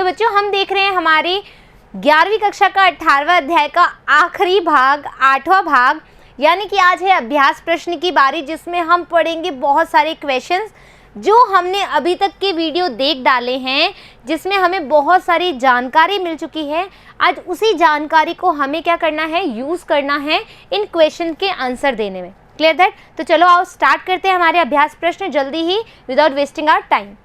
तो बच्चों हम देख रहे हैं हमारी 11वीं कक्षा का 18वां अध्याय का आखिरी भाग, 8वां भाग, यानी कि आज है अभ्यास प्रश्न की बारी, जिसमें हम पढ़ेंगे बहुत सारे क्वेश्चंस जो हमने अभी तक के वीडियो देख डाले हैं, जिसमें हमें बहुत सारी जानकारी मिल चुकी है। आज उसी जानकारी को हमें क्या करना है, यूज़ करना है इन क्वेश्चन के आंसर देने में। Clear that? तो चलो आओ स्टार्ट करते हैं हमारे अभ्यास प्रश्न जल्दी ही, विदाउट वेस्टिंग आवर टाइम।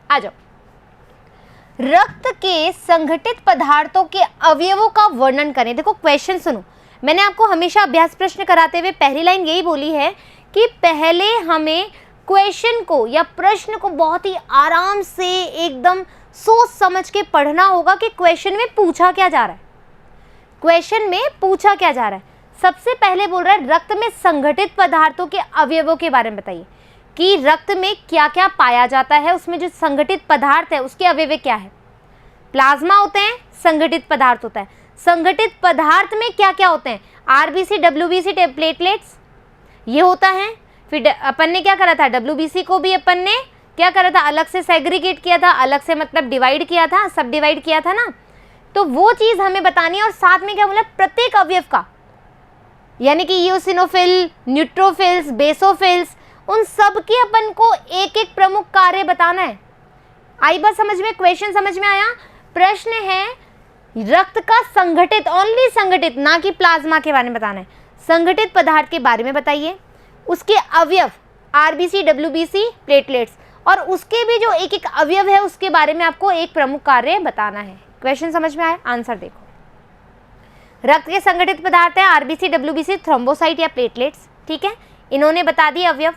आ जाओ। रक्त के संगठित पदार्थों के अवयवों का वर्णन करें। देखो क्वेश्चन सुनो, मैंने आपको हमेशा अभ्यास प्रश्न कराते हुए पहली लाइन यही बोली है कि पहले हमें क्वेश्चन को या प्रश्न को बहुत ही आराम से एकदम सोच समझ के पढ़ना होगा कि क्वेश्चन में पूछा क्या जा रहा है। क्वेश्चन में पूछा क्या जा रहा है? सबसे पहले बोल रहा है रक्त में संगठित पदार्थों के अवयवों के बारे में बताइए कि रक्त में क्या क्या पाया जाता है, उसमें जो संगठित पदार्थ है उसके अवयव क्या है। प्लाज्मा होते हैं, संगठित पदार्थ होता है। संगठित पदार्थ में क्या क्या होते हैं? आरबीसी, डब्ल्यूबीसी, प्लेटलेट्स, ये होता है। फिर अपन ने क्या करा था, डब्ल्यूबीसी को भी अपन ने क्या करा था, अलग से सेग्रीगेट किया था, अलग से मतलब डिवाइड किया था, सब डिवाइड किया था ना। तो वो चीज़ हमें बतानी है। और साथ में क्या बोला, प्रत्येक अवयव का, यानी कि ईओसिनोफिल, न्यूट्रोफिल्स, बेसोफिल्स, उन सब के अपन को एक एक प्रमुख कार्य बताना है। आई बात समझ में? क्वेश्चन समझ में आया? प्रश्न है रक्त का संगठित, ओनली संगठित, ना कि प्लाज्मा के बारे में बताना है, संगठित पदार्थ के बारे में बताइए, उसके अवयव आरबीसी, डब्ल्यूबीसी, प्लेटलेट्स, और उसके भी जो एक एक अवयव है उसके बारे में आपको एक प्रमुख कार्य बताना है। क्वेश्चन समझ में आया? आंसर देखो। रक्त के संगठित पदार्थ है आरबीसी, डब्ल्यूबीसी, थ्रोम्बोसाइट या प्लेटलेट्स। ठीक है, इन्होंने बता दिए अवयव।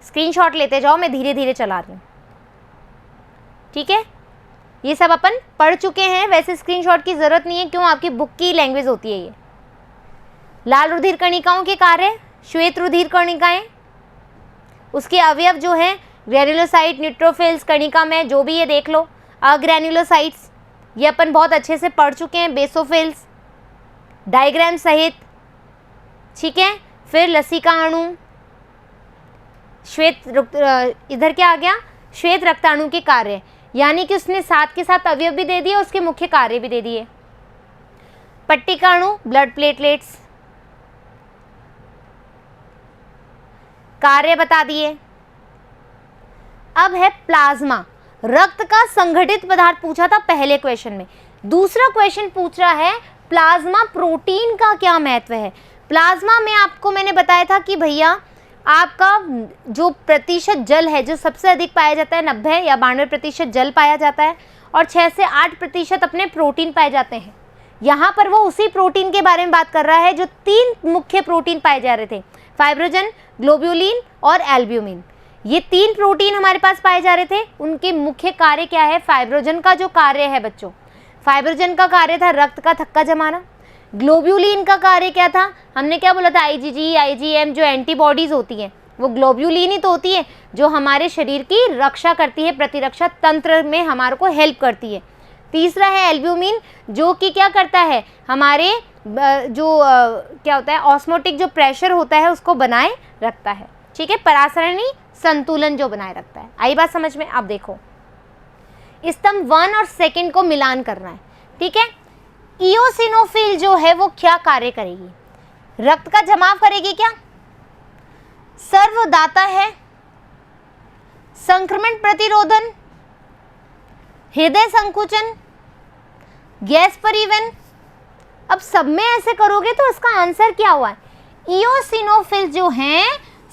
स्क्रीनशॉट लेते जाओ, मैं धीरे धीरे चला रही हूँ। ठीक है, ये सब अपन पढ़ चुके हैं, वैसे स्क्रीनशॉट की जरूरत नहीं है, क्यों? आपकी बुक की लैंग्वेज होती है ये। लाल रुधिर कणिकाओं के कार्य, श्वेत रुधिर कणिकाएं, उसके अवयव जो हैं ग्रैन्युलोसाइट, न्यूट्रोफिल्स, कणिका में जो भी ये देख लो, अग्रैन्युलोसाइट्स, ये अपन बहुत अच्छे से पढ़ चुके हैं, बेसोफिल्स डायग्राम सहित। ठीक है, फिर लसिका अणु, श्वेत, इधर क्या आ गया, श्वेत रक्ताणु के कार्य, यानी कि उसने साथ के साथ अवयव भी दे दिए, उसके मुख्य कार्य भी दे दिए। पट्टिका अणु, ब्लड प्लेटलेट्स, कार्य बता दिए। अब है प्लाज्मा, रक्त का संगठित पदार्थ पूछा था पहले क्वेश्चन में। दूसरा क्वेश्चन पूछ रहा है प्लाज्मा प्रोटीन का क्या महत्व है। प्लाज्मा में आपको मैंने बताया था कि भैया आपका जो प्रतिशत जल है, जो सबसे अधिक पाया जाता है 90 या 92% जल पाया जाता है, और 6 से 8% अपने प्रोटीन पाए जाते हैं। यहाँ पर वो उसी प्रोटीन के बारे में बात कर रहा है जो 3 मुख्य प्रोटीन पाए जा रहे थे, फाइब्रोजन, ग्लोब्यूलिन और एल्ब्यूमिन। ये 3 प्रोटीन हमारे पास पाए जा रहे थे। उनके मुख्य कार्य क्या है? फाइब्रोजन का जो कार्य है बच्चों, फाइब्रोजन का कार्य था रक्त का थक्का जमाना। ग्लोब्यूलिन का कार्य क्या था? हमने क्या बोला था, आईजीजी, आईजीएम, जो एंटीबॉडीज होती हैं वो ग्लोब्यूलिन ही तो होती है, जो हमारे शरीर की रक्षा करती है, प्रतिरक्षा तंत्र में हमारे को हेल्प करती है। तीसरा है एल्ब्यूमिन, जो कि क्या करता है, हमारे जो क्या होता है, ऑस्मोटिक जो प्रेशर होता है उसको बनाए रखता है। ठीक है, परासरणी संतुलन जो बनाए रखता है। आई बात समझ में? अब देखो, स्तंभ 1 और 2 को मिलान करना है। ठीक है, ईओसिनोफिल जो है वो क्या कार्य करेगी? रक्त का जमाव करेगी क्या? सर्वदाता है, संक्रमण प्रतिरोधन, हृदय संकुचन, गैस परिवहन। अब सब में ऐसे करोगे तो इसका आंसर क्या हुआ? ईओसिनोफिल जो हैं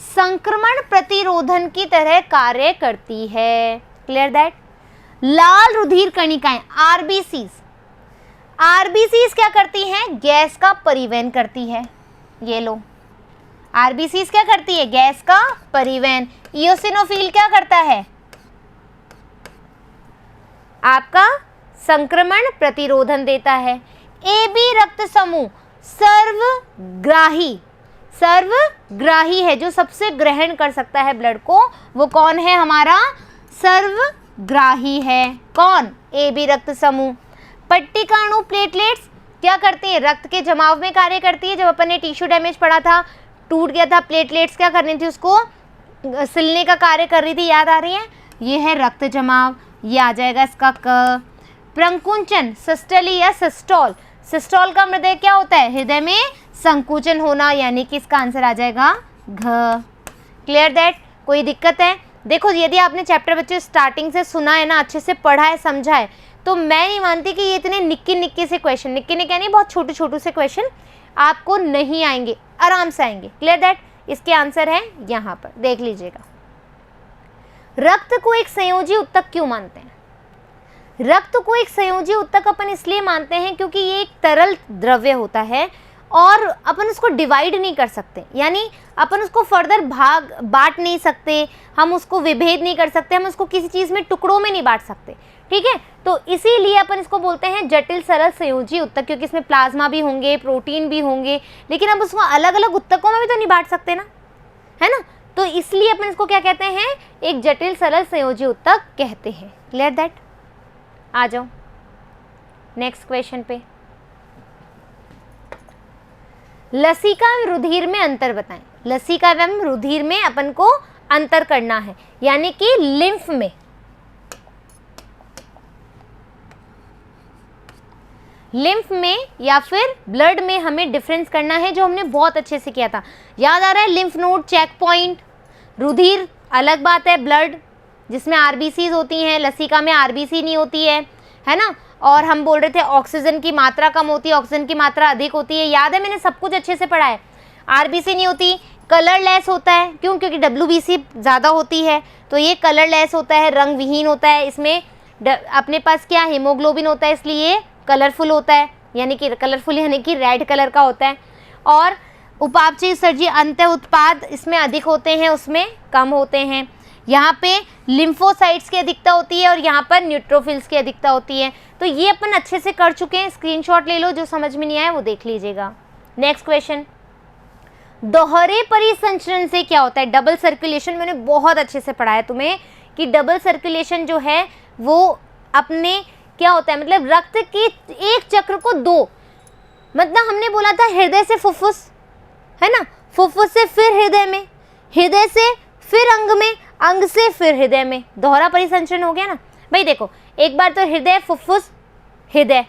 संक्रमण प्रतिरोधन की तरह कार्य करती है। Clear that? लाल रुधिर कणिकाएं, आरबीसीज, आरबीसीज क्या करती हैं? गैस का परिवहन करती है। ये लो, आरबीसीज क्या करती है? गैस का परिवहन। ईओसिनोफिल क्या करता है? आपका संक्रमण प्रतिरोधन देता है। ए बी रक्त समूह सर्वग्राही, सर्वग्राही है, जो सबसे ग्रहण कर सकता है ब्लड को, वो कौन है? हमारा सर्वग्राही है। कौन? ए बी रक्त समूह। पट्टिका अणु, प्लेटलेट्स क्या करती है? रक्त के जमाव में कार्य करती है। जब अपन ने टिश्यू डैमेज पढ़ा था, टूट गया था, प्लेटलेट्स क्या करनी थी? उसको सिलने का कार्य कर रही थी, याद आ रही है? ये है रक्त जमाव, ये आ जाएगा इसका क। प्रंकुंचन, सिस्टली या सिस्टोल, सिस्टोल का हृदय क्या होता है, हृदय में संकुचन होना, यानी कि इसका आंसर आ जाएगा घ। Clear that? कोई दिक्कत है? देखो यदि आपने चैप्टर बच्चे स्टार्टिंग से सुना है ना, अच्छे से पढ़ा है, समझा है, तो मैं नहीं मानती कि ये इतने निक्के से क्वेश्चन, निक्के नहीं बहुत छोटे से क्वेश्चन आपको नहीं आएंगे, आराम से आएंगे। Clear that? इसके आंसर है यहाँ पर, देख लीजिएगा। रक्त को एक संयोजी उत्तक क्यों मानते हैं? रक्त को एक संयोजी उत्तक अपन इसलिए मानते हैं क्योंकि ये एक तरल द्रव्य होता है और अपन उसको डिवाइड नहीं कर सकते, यानी अपन उसको फर्दर बांट नहीं सकते, हम उसको विभेद नहीं कर सकते, हम उसको किसी चीज़ में टुकड़ों में नहीं बांट सकते। ठीक है, तो इसीलिए अपन इसको बोलते हैं जटिल सरल संयोजी उत्तक, क्योंकि इसमें प्लाज्मा भी होंगे, प्रोटीन भी होंगे, लेकिन हम उसको अलग अलग उत्तकों में भी तो नहीं बांट सकते ना, है ना। तो इसलिए अपन इसको क्या कहते हैं, एक जटिल सरल संयोजी उत्तक कहते हैं। Clear that? आ जाओ नेक्स्ट क्वेश्चन पे। लसिका एवं रुधिर में अंतर बताएं। लसिका एवं रुधिर में अपन को अंतर करना है, यानी कि लिम्फ में, लिम्फ में या फिर ब्लड में हमें डिफरेंस करना है, जो हमने बहुत अच्छे से किया था। याद आ रहा है? लिम्फ नोड, चेक पॉइंट, रुधिर अलग बात है, ब्लड जिसमें आरबीसीज होती हैं, लसिका में आरबीसी नहीं होती है ना। और हम बोल रहे थे ऑक्सीजन की मात्रा कम होती है, ऑक्सीजन की मात्रा अधिक होती है। याद है, मैंने सब कुछ अच्छे से पढ़ा है। आरबीसी नहीं होती, कलरलेस होता है, क्यों? क्योंकि डब्ल्यूबीसी ज़्यादा होती है, तो ये कलरलेस होता है, रंग विहीन होता है। इसमें अपने पास क्या हीमोग्लोबिन होता है, इसलिए कलरफुल होता है, यानी कि कलरफुल यानी कि रेड कलर का होता है। और उपापचयी उत्सर्जी अंत उत्पाद इसमें अधिक होते हैं, उसमें कम होते हैं। यहाँ पे लिम्फोसाइट्स की अधिकता होती है और यहाँ पर न्यूट्रोफिल्स की अधिकता होती है। तो ये अपन अच्छे से कर चुके हैं, स्क्रीनशॉट ले लो, जो समझ में नहीं आया वो देख लीजिएगा। नेक्स्ट क्वेश्चन, दोहरे परिसंचरण से क्या होता है? डबल सर्कुलेशन मैंने बहुत अच्छे से पढ़ाया तुम्हें कि डबल सर्कुलेशन जो है वो अपने क्या होता है, मतलब रक्त के एक चक्र को दो, मतलब हमने बोला था हृदय से फुफ्फुस, है ना, फुफ्फुस से फिर हृदय में, हृदय से फिर अंग में, अंग से फिर हृदय में, दोहरा परिसंचरण हो गया ना भाई। देखो एक बार तो हृदय फुफ्फुस हृदय,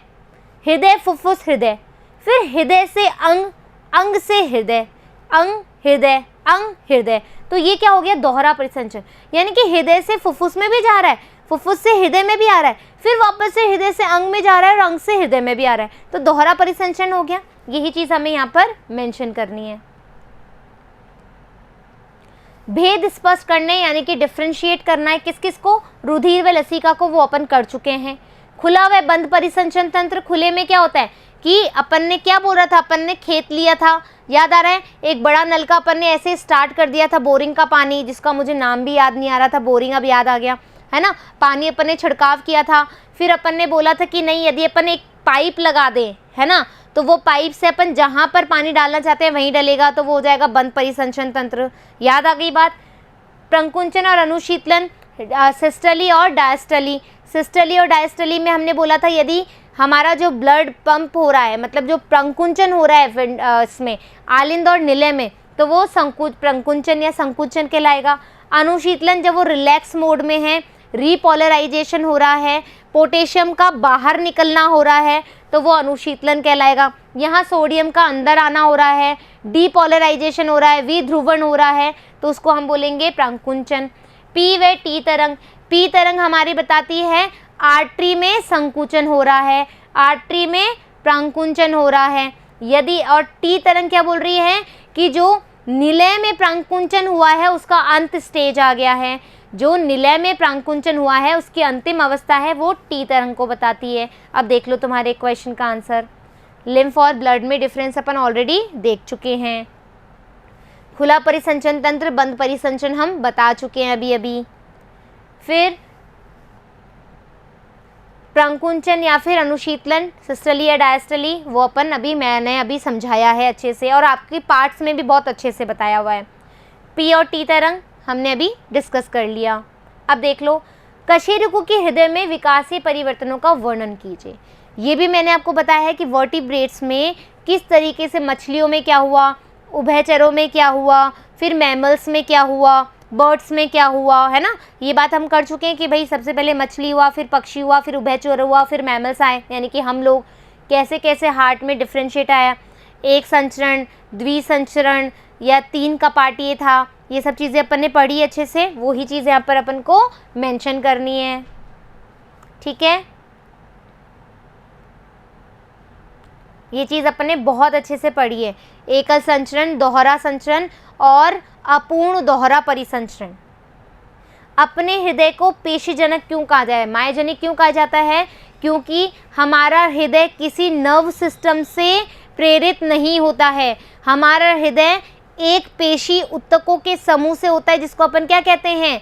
हृदय फुफ्फुस हृदय, फिर हृदय से अंग, अंग से हृदय, अंग हृदय, अंग हृदय, तो ये क्या हो गया, दोहरा परिसंचरण। यानी कि हृदय से फुफ्फुस में भी जा रहा है, फुफ्फुस से हृदय में भी आ रहा है, फिर वापस से हृदय से अंग में जा रहा है और अंग से हृदय में भी आ रहा है, तो दोहरा परिसंचरण हो गया। यही चीज हमें यहाँ पर मेंशन करनी है। भेद स्पष्ट करने यानी कि डिफ्रेंशिएट करना है, किस किस को, रुधिर व लसिका को, वो अपन कर चुके हैं। खुला व बंद परिसंचरण तंत्र, खुले में क्या होता है कि अपन ने क्या बोल रहा था, अपन ने खेत लिया था, याद आ रहा है, एक बड़ा नलका अपन ने ऐसे स्टार्ट कर दिया था, बोरिंग का पानी, जिसका मुझे नाम भी याद नहीं आ रहा था, बोरिंग अब याद आ गया, है ना। पानी अपन ने छिड़काव किया था, फिर अपन ने बोला था कि नहीं, यदि अपन एक पाइप लगा दें, है ना, तो वो पाइप से अपन जहाँ पर पानी डालना चाहते हैं वहीं डलेगा, तो वो हो जाएगा बंद परिसंचरण तंत्र। याद आ गई बात। प्रंकुंचन और अनुशीतलन, सिस्टली और डायस्टली, सिस्टली और डायस्टली में हमने बोला था यदि हमारा जो ब्लड पंप हो रहा है, मतलब जो प्रंकुंचन हो रहा है इसमें आलिंद और निलय में, तो वो प्रंकुंचन या संकुचन कहलाएगा। अनुशीतलन जब वो रिलैक्स मोड में है, रीपोलराइजेशन हो रहा है, पोटेशियम का बाहर निकलना हो रहा है, तो वो अनुशीतलन कहलाएगा। यहाँ सोडियम का अंदर आना हो रहा है, डीपोलराइजेशन हो रहा है, विध्रुवण हो रहा है, तो उसको हम बोलेंगे प्रंकुंचन। पी व टी तरंग, पी तरंग हमारी बताती है आर्टरी में संकुचन हो रहा है, आर्टरी में प्रंकुंचन हो रहा है। यदि और टी तरंग क्या बोल रही है कि जो निलय में प्रंकुंचन हुआ है उसका अंत स्टेज आ गया है, जो निलय में प्रंकुंचन हुआ है उसकी अंतिम अवस्था है, वो टी तरंग को बताती है। अब देख लो तुम्हारे क्वेश्चन का आंसर। लिम्फ और ब्लड में डिफरेंस अपन ऑलरेडी देख चुके हैं। खुला परिसंचरण तंत्र, बंद परिसंचरण हम बता चुके हैं अभी अभी। फिर प्रंकुंचन या फिर अनुशीतलन, सिस्टली या डायस्टली, वो अपन मैंने अभी समझाया है अच्छे से, और आपकी पार्ट्स में भी बहुत अच्छे से बताया हुआ है। पी और टी तरंग हमने अभी डिस्कस कर लिया। अब देख लो, कशेरुक के हृदय में विकासीय परिवर्तनों का वर्णन कीजिए। ये भी मैंने आपको बताया है कि वर्टिब्रेट्स में किस तरीके से, मछलियों में क्या हुआ, उभयचरों में क्या हुआ, फिर मैमल्स में क्या हुआ, बर्ड्स में क्या हुआ, है ना, ये बात हम कर चुके हैं कि भाई सबसे पहले मछली हुआ, फिर पक्षी हुआ, फिर उभयचर हुआ, फिर मैमल्स आए, यानी कि हम लोग, कैसे कैसे हार्ट में डिफ्रेंशिएट आया, एक संचरण, द्विसंचरण या 3 कपाटीय था, ये सब चीज़ें अपन ने पढ़ी अच्छे से, वही चीज़ यहाँ पर अपन को मेंशन करनी है। ठीक है, ये चीज़ अपन ने बहुत अच्छे से पढ़ी है, एकल संचरण, दोहरा संचरण और अपूर्ण दोहरा परिसंचरण। अपने हृदय को पेशीजनक क्यों कहा जाए, मायोजेनिक क्यों कहा जाता है, क्योंकि हमारा हृदय किसी नर्व सिस्टम से प्रेरित नहीं होता है, हमारा हृदय एक पेशी ऊतकों के समूह से होता है, जिसको अपन क्या कहते हैं,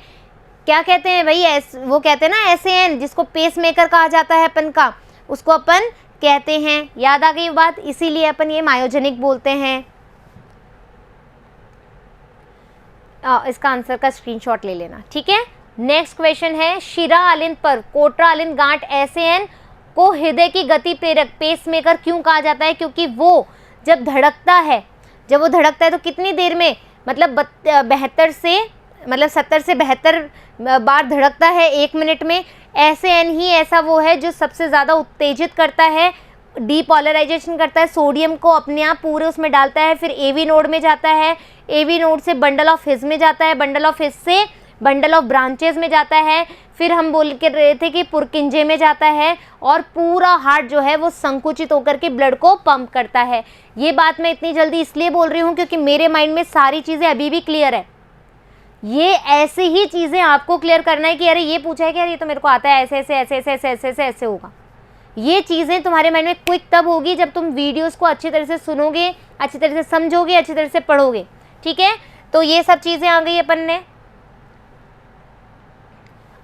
क्या कहते हैं भाई, वो कहते हैं ना SAN, जिसको पेस मेकर कहा जाता है अपन का, उसको अपन कहते हैं। याद आ गई बात, इसीलिए अपन ये मायोजेनिक बोलते हैं। इसका आंसर का स्क्रीनशॉट ले लेना। ठीक है, नेक्स्ट क्वेश्चन है, शिरा आलिन पर कोटरा आलिन गांठ SAN को हृदय की गति प्रेरक पेस मेकर क्यों कहा जाता है, क्योंकि वो जब धड़कता है तो कितनी देर में, मतलब 70 से 72 बार धड़कता है 1 मिनट में। SAN ही ऐसा वो है जो सबसे ज़्यादा उत्तेजित करता है, डीपोलराइजेशन करता है, सोडियम को अपने आप पूरे उसमें डालता है, फिर AV नोड में जाता है, AV नोड से बंडल ऑफ हिज में जाता है, बंडल ऑफ हिज से बंडल ऑफ ब्रांचेस में जाता है, फिर हम बोल के रहे थे कि पुरकिंजे में जाता है, और पूरा हार्ट जो है वो संकुचित होकर के ब्लड को पंप करता है। ये बात मैं इतनी जल्दी इसलिए बोल रही हूँ क्योंकि मेरे माइंड में सारी चीज़ें अभी भी क्लियर है। ये ऐसे ही चीज़ें आपको क्लियर करना है कि अरे ये पूछा है कि यार ये तो मेरे को आता है, ऐसे ऐसे ऐसे ऐसे ऐसे ऐसे ऐसे ऐसे होगा। ये चीज़ें तुम्हारे माइंड में क्विक तब होगी जब तुम वीडियोस को अच्छी तरह से सुनोगे, अच्छी तरह से समझोगे, अच्छी तरह से पढ़ोगे। ठीक है, तो ये सब चीज़ें आ गई अपन ने।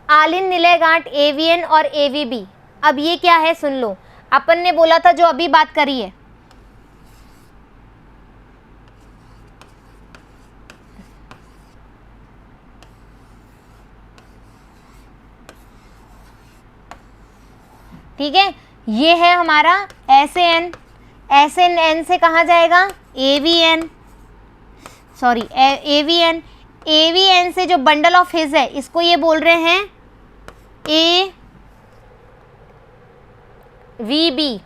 आलिन निलय गांठ AVN और AVB, अब ये क्या है सुन लो। अपन ने बोला था जो अभी बात करी है, ठीक है, ये है हमारा SAN, SNN से कहाँ जाएगा AVN, सॉरी AVN, AVN से जो बंडल ऑफ हिज है इसको ये बोल रहे हैं AVB,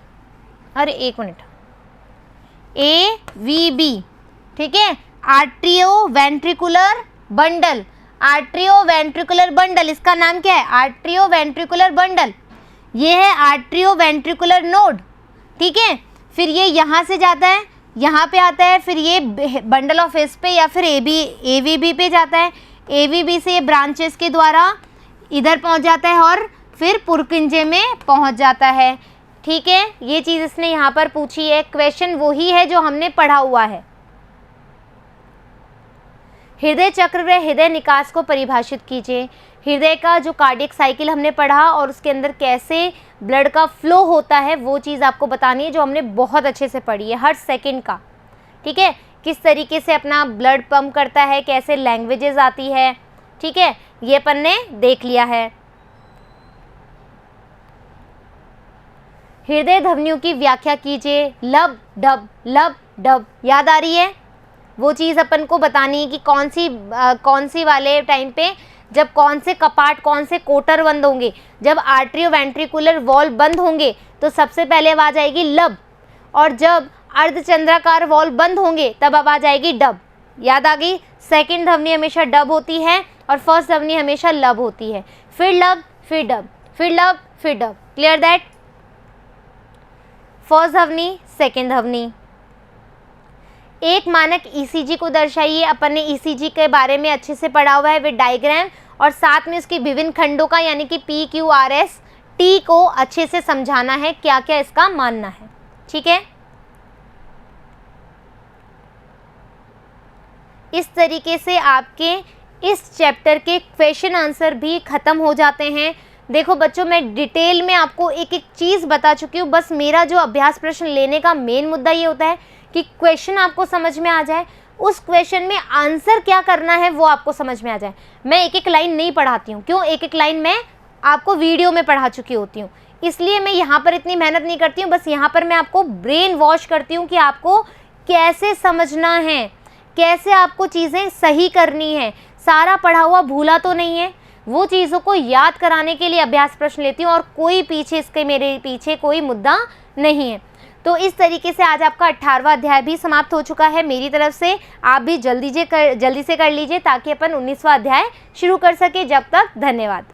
अरे एक मिनट, AVB, ठीक है, atrio ventricular bundle, atrio ventricular bundle, इसका नाम क्या है, आर्ट्रियो वेंट्रिकुलर बंडल, ये है आर्ट्रियो वेंट्रिकुलर नोड। ठीक है, फिर ये यहाँ से जाता है, यहाँ पे आता है, फिर ये बंडल ऑफ हिज पे या फिर AVB पे जाता है, AVB से ये ब्रांचेस के द्वारा इधर पहुँच जाता है और फिर पुरकिंजे में पहुँच जाता है। ठीक है, ये चीज़ इसने यहाँ पर पूछी है, क्वेश्चन वही है जो हमने पढ़ा हुआ है। हृदय चक्र व हृदय निकास को परिभाषित कीजिए। हृदय का जो कार्डियक साइकिल हमने पढ़ा और उसके अंदर कैसे ब्लड का फ्लो होता है वो चीज़ आपको बतानी है, जो हमने बहुत अच्छे से पढ़ी है, हर सेकंड का। ठीक है, किस तरीके से अपना ब्लड पंप करता है, कैसे लैंग्वेजेस आती है। ठीक है, ये अपन ने देख लिया है। हृदय ध्वनियों की व्याख्या कीजिए। लब डब, याद आ रही है? वो चीज़ अपन को बतानी है कि कौन सी वाले टाइम पे जब कौन से कपाट, कौन से कोटर बंद होंगे। जब आर्ट्रियो वेंट्रिकुलर वॉल्व बंद होंगे तो सबसे पहले आवाज आएगी लब, और जब अर्धचंद्राकार वॉल्व बंद होंगे तब आवाज आएगी डब। याद आ गई? सेकंड ध्वनि हमेशा डब होती है और फर्स्ट ध्वनि हमेशा लब होती है। फिर लब, फिर डब, फिर लब, फिर डब। Clear that? फर्स्ट ध्वनि, सेकंड ध्वनि। एक मानक ईसीजी को दर्शाइए। अपन ने ईसीजी के बारे में अच्छे से पढ़ा हुआ है विद डायग्राम, और साथ में इसकी विभिन्न खंडों का यानी कि PQRS T को अच्छे से समझाना है, क्या क्या इसका मानना है। ठीक है, इस तरीके से आपके इस चैप्टर के क्वेश्चन आंसर भी खत्म हो जाते हैं। देखो बच्चों, मैं डिटेल में आपको एक एक चीज़ बता चुकी हूँ। बस मेरा जो अभ्यास प्रश्न लेने का मेन मुद्दा ये होता है कि क्वेश्चन आपको समझ में आ जाए, उस क्वेश्चन में आंसर क्या करना है वो आपको समझ में आ जाए। मैं एक एक लाइन नहीं पढ़ाती हूँ। क्यों? एक एक लाइन मैं आपको वीडियो में पढ़ा चुकी होती हूँ, इसलिए मैं यहाँ पर इतनी मेहनत नहीं करती हूँ। बस यहाँ पर मैं आपको ब्रेन वॉश करती हूँ कि आपको कैसे समझना है, कैसे आपको चीज़ें सही करनी है, सारा पढ़ा हुआ भूला तो नहीं है, वो चीज़ों को याद कराने के लिए अभ्यास प्रश्न लेती हूँ और कोई पीछे इसके मेरे पीछे कोई मुद्दा नहीं है। तो इस तरीके से आज आपका 18वां अध्याय भी समाप्त हो चुका है मेरी तरफ से। आप भी जल्दी से कर लीजिए ताकि अपन 19वां अध्याय शुरू कर सके। जब तक धन्यवाद।